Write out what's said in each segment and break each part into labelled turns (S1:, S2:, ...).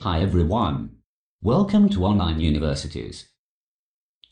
S1: Hi everyone. Welcome to Online Universities.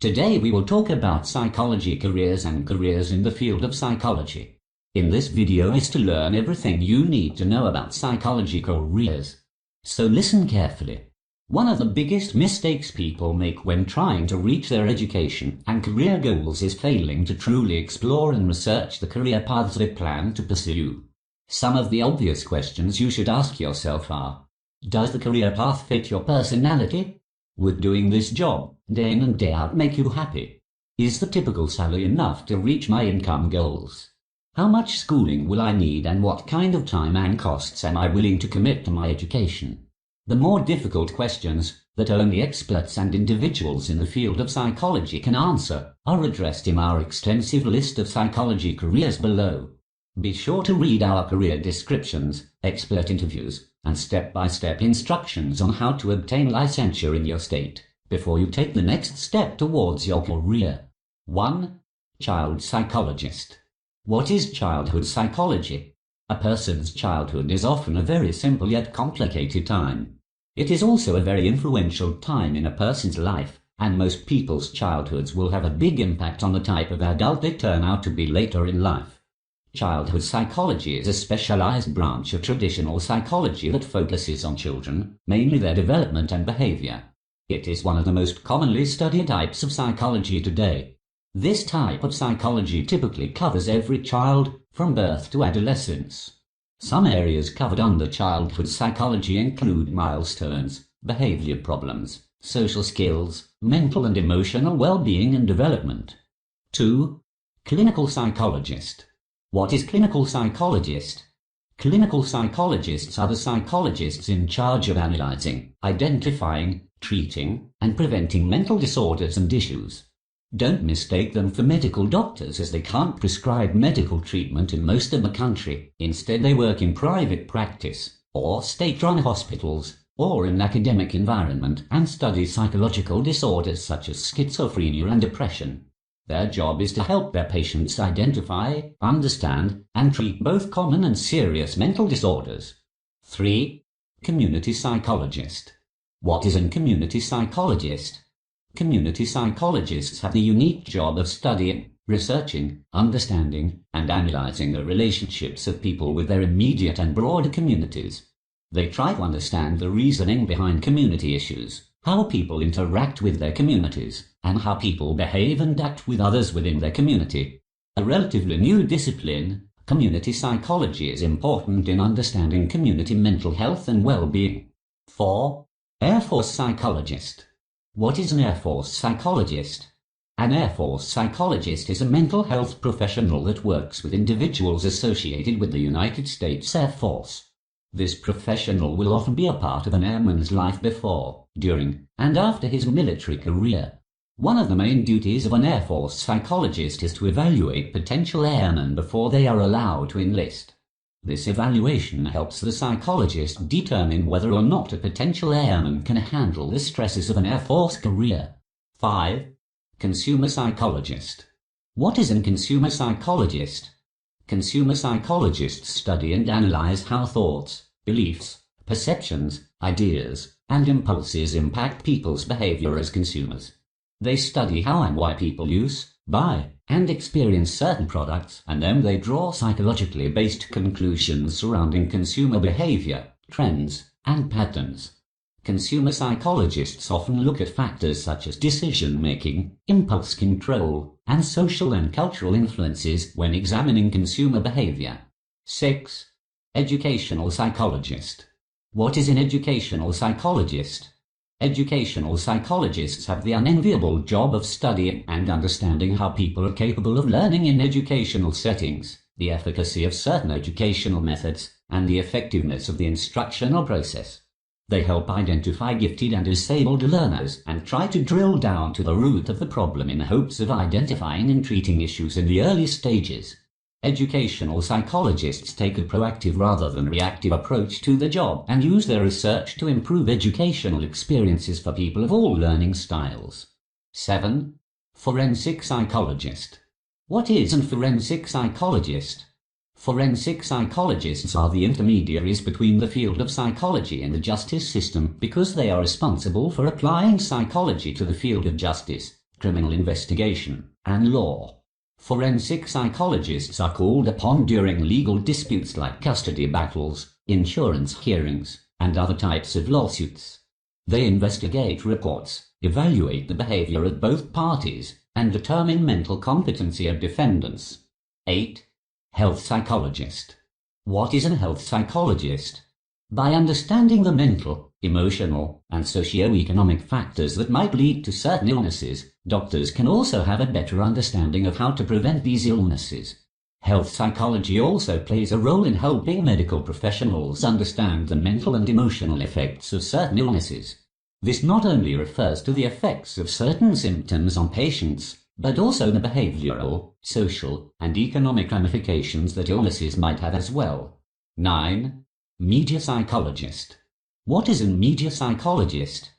S1: Today we will talk about psychology careers and careers in the field of psychology. In this video is to learn everything you need to know about psychology careers. So listen carefully. One of the biggest mistakes people make when trying to reach their education and career goals is failing to truly explore and research the career paths they plan to pursue. Some of the obvious questions you should ask yourself are: does the career path fit your personality? Would doing this job, day in and day out, make you happy? Is the typical salary enough to reach my income goals? How much schooling will I need, and what kind of time and costs am I willing to commit to my education? The more difficult questions, that only experts and individuals in the field of psychology can answer, are addressed in our extensive list of psychology careers below. Be sure to read our career descriptions, expert interviews, and step-by-step instructions on how to obtain licensure in your state, before you take the next step towards your career. 1. Child psychologist. What is childhood psychology? A person's childhood is often a very simple yet complicated time. It is also a very influential time in a person's life, and most people's childhoods will have a big impact on the type of adult they turn out to be later in life. Childhood psychology is a specialized branch of traditional psychology that focuses on children, mainly their development and behavior. It is one of the most commonly studied types of psychology today. This type of psychology typically covers every child, from birth to adolescence. Some areas covered under childhood psychology include milestones, behavior problems, social skills, mental and emotional well-being and development. 2. Clinical psychologist. What is clinical psychologist? Clinical psychologists are the psychologists in charge of analyzing, identifying, treating, and preventing mental disorders and issues. Don't mistake them for medical doctors, as they can't prescribe medical treatment in most of the country. Instead, they work in private practice, or state-run hospitals, or in an academic environment, and study psychological disorders such as schizophrenia and depression. Their job is to help their patients identify, understand, and treat both common and serious mental disorders. 3. Community psychologist. What is a community psychologist? Community psychologists have the unique job of studying, researching, understanding, and analyzing the relationships of people with their immediate and broader communities. They try to understand the reasoning behind community issues, how people interact with their communities, and how people behave and act with others within their community. A relatively new discipline, community psychology is important in understanding community mental health and well-being. 4. Air Force psychologist. What is an Air Force psychologist? An Air Force psychologist is a mental health professional that works with individuals associated with the United States Air Force. This professional will often be a part of an airman's life before, during, and after his military career. One of the main duties of an Air Force psychologist is to evaluate potential airmen before they are allowed to enlist. This evaluation helps the psychologist determine whether or not a potential airman can handle the stresses of an Air Force career. 5. Consumer psychologist. What is a consumer psychologist? Consumer psychologists study and analyze how thoughts, beliefs, perceptions, ideas, and impulses impact people's behavior as consumers. They study how and why people use, buy, and experience certain products, and then they draw psychologically based conclusions surrounding consumer behavior, trends, and patterns. Consumer psychologists often look at factors such as decision-making, impulse control, and social and cultural influences when examining consumer behavior. 6. Educational psychologist. What is an educational psychologist? Educational psychologists have the unenviable job of studying and understanding how people are capable of learning in educational settings, the efficacy of certain educational methods, and the effectiveness of the instructional process. They help identify gifted and disabled learners and try to drill down to the root of the problem in hopes of identifying and treating issues in the early stages. Educational psychologists take a proactive rather than reactive approach to the job and use their research to improve educational experiences for people of all learning styles. 7. Forensic psychologist. What is a forensic psychologist? Forensic psychologists are the intermediaries between the field of psychology and the justice system because they are responsible for applying psychology to the field of justice, criminal investigation, and law. Forensic psychologists are called upon during legal disputes like custody battles, insurance hearings, and other types of lawsuits. They investigate reports, evaluate the behavior of both parties, and determine mental competency of defendants. 8. Health psychologist. What is a health psychologist? By understanding the mental, emotional, and socio-economic factors that might lead to certain illnesses, doctors can also have a better understanding of how to prevent these illnesses. Health psychology also plays a role in helping medical professionals understand the mental and emotional effects of certain illnesses. This not only refers to the effects of certain symptoms on patients, but also the behavioral, social, and economic ramifications that illnesses might have as well. 9. Media psychologist. What is a media psychologist?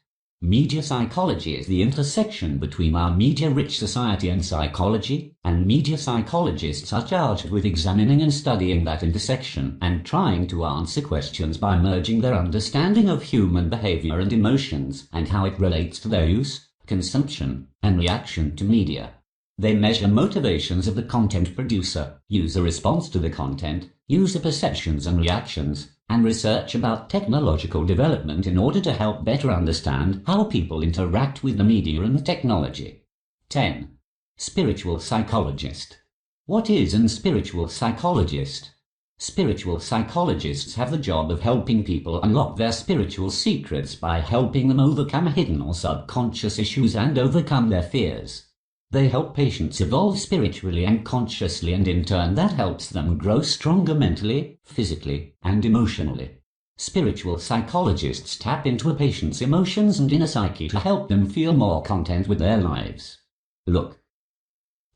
S1: Media psychology is the intersection between our media-rich society and psychology, and media psychologists are charged with examining and studying that intersection and trying to answer questions by merging their understanding of human behavior and emotions and how it relates to their use, consumption, and reaction to media. They measure motivations of the content producer, user response to the content, user perceptions and reactions, and research about technological development in order to help better understand how people interact with the media and technology. 10. Spiritual psychologist. What is a spiritual psychologist? Spiritual psychologists have the job of helping people unlock their spiritual secrets by helping them overcome hidden or subconscious issues and overcome their fears. They help patients evolve spiritually and consciously, and in turn that helps them grow stronger mentally, physically, and emotionally. Spiritual psychologists tap into a patient's emotions and inner psyche to help them feel more content with their lives. Look.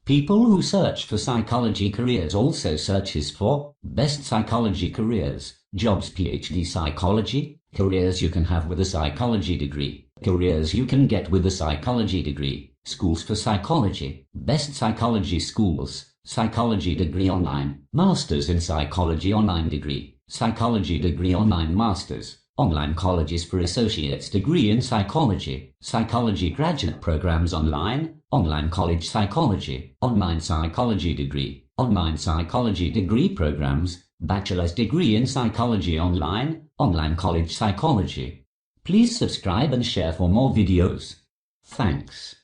S1: People who search for psychology careers also searches for best psychology careers, jobs, PhD psychology, careers you can have with a psychology degree, careers you can get with a psychology degree, schools for psychology, best psychology schools, psychology degree online, masters in psychology online degree, psychology degree online masters, online colleges for associate's degree in psychology, psychology graduate programs online, online college psychology, online psychology degree, online psychology degree programs, bachelor's degree in psychology online, online college psychology. Please subscribe and share for more videos. Thanks.